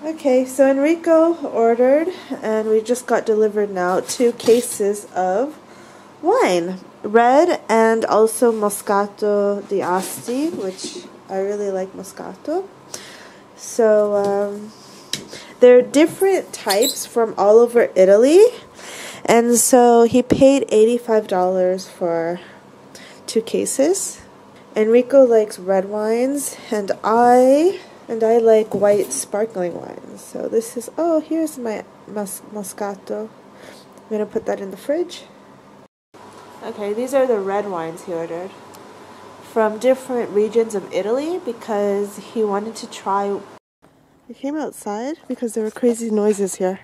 Okay, so Enrico ordered, and we just got delivered now 2 cases of wine. Red and also Moscato di Asti, which I really like Moscato. So, they're different types from all over Italy. And so he paid $85 for 2 cases. Enrico likes red wines, and I like white sparkling wines. So this is, oh, here's my Moscato. I'm going to put that in the fridge. Okay, these are the red wines he ordered from different regions of Italy because he wanted to try. I came outside because there were crazy noises here.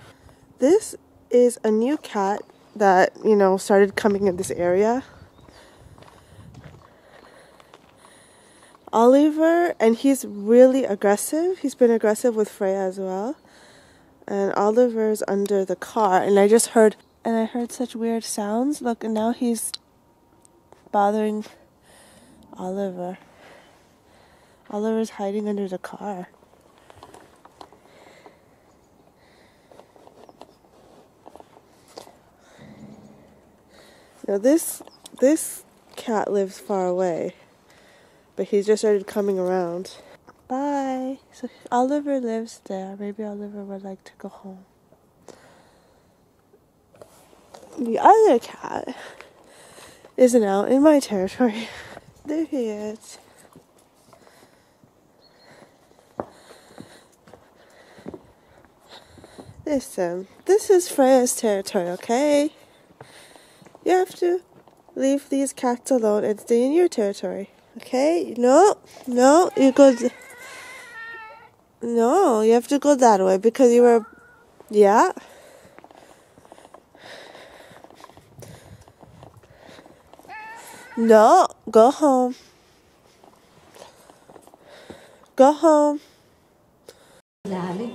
This is a new cat that, you know, started coming in this area. Oliver, and he's really aggressive. He's been aggressive with Freyja as well. And Oliver's under the car, and I heard such weird sounds. Look, and now he's bothering Oliver. Oliver's hiding under the car. Now this cat lives far away. But he just started coming around. Bye. So Oliver lives there. Maybe Oliver would like to go home. The other cat is now in my territory. There he is. Listen, this is Freyja's territory, okay? You have to leave these cats alone and stay in your territory. Okay, no, you go. No, you have to go that way because you were, yeah. No, go home. Go home.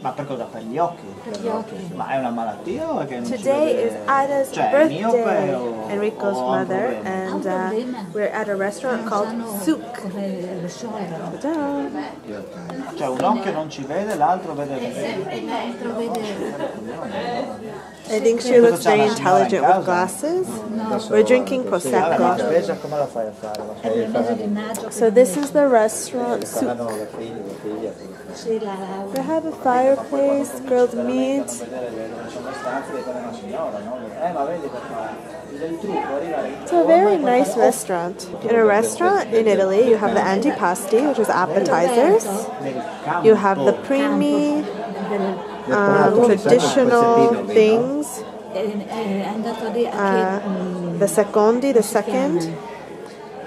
Ma per cosa? Per gli occhi? Per gli occhi. Ma è una malattia o è che non Today is Ada's birthday, Enrico's mother, problema? and we're at a restaurant called Souk. Cioè un occhio non ci vede, l'altro vede. I think she looks very intelligent with glasses. We're drinking Prosecco. So this is the restaurant Souk. They have a fireplace, grilled meat. It's a very nice restaurant. In a restaurant in Italy, you have the antipasti, which is appetizers. You have the primi, traditional things. The secondi, the second.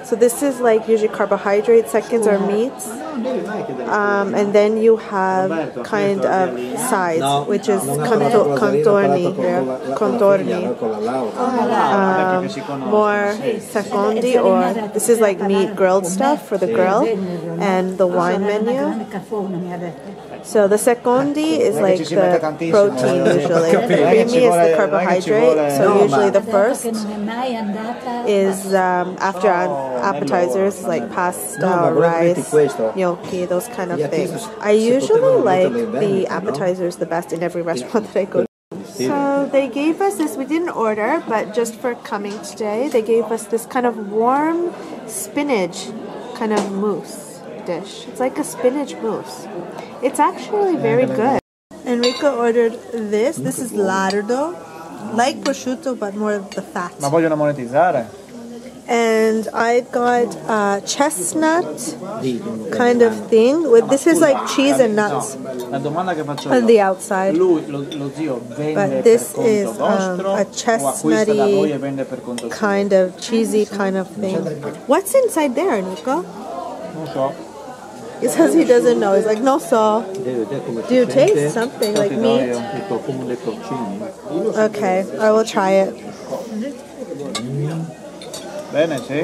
So this is like usually carbohydrates, seconds are meats. And then you have kind of sides, which is contorni here. Contorni. More secondi, or this is like meat grilled stuff for the grill, and the wine menu. So the secondi is like the protein usually. The primi is the carbohydrate. So usually the first is after appetizers like pasta or rice, gnocchi, those kind of things. I usually like the appetizers the best in every restaurant that I go to. So they gave us this, we didn't order, but just for coming today, they gave us this kind of warm spinach kind of mousse dish. It's like a spinach mousse. It's actually very good. Enrico ordered this. This is lardo, like prosciutto, but more of the fat. Ma vogliono monetizzare? And I got chestnut kind of thing. With this is like cheese and nuts on the outside. But this is a chestnutty kind of cheesy kind of thing. What's inside there, Nico? Non so. He says he doesn't know. He's like, no so. Do you taste something like meat? Okay, I will try it. Bene, sì.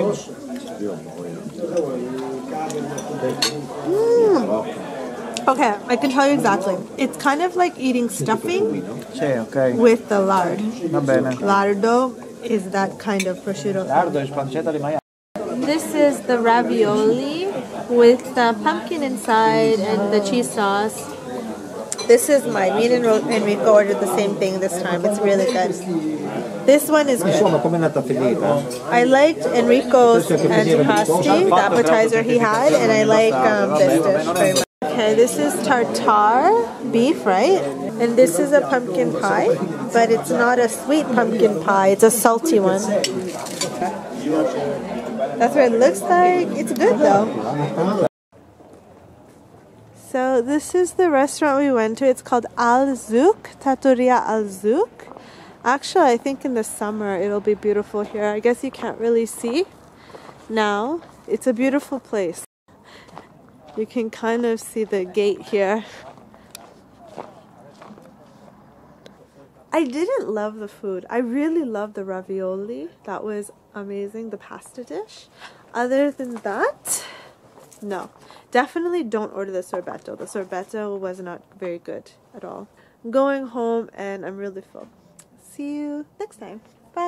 Okay, I can tell you exactly. It's kind of like eating stuffing with the lard. Va bene. Lardo is that kind of prosciutto. Lardo è pancetta di maiale. This is the ravioli with the pumpkin inside and the cheese sauce. This is mine. Me and Enrico ordered the same thing this time. It's really good. This one is good. I liked Enrico's antipasti, the appetizer he had, and I like this dish very much. Okay, this is tartare beef, right? And this is a pumpkin pie, but it's not a sweet pumpkin pie, it's a salty one. That's what it looks like. It's good though. So this is the restaurant we went to. It's called Al Zouk, Trattoria Al Zouk. Actually, I think in the summer it'll be beautiful here. I guess you can't really see now. It's a beautiful place. You can kind of see the gate here. I didn't love the food. I really loved the ravioli. That was amazing, the pasta dish. Other than that, no. Definitely don't order the sorbetto. The sorbetto was not very good at all. I'm going home and I'm really full. See you next time. Bye.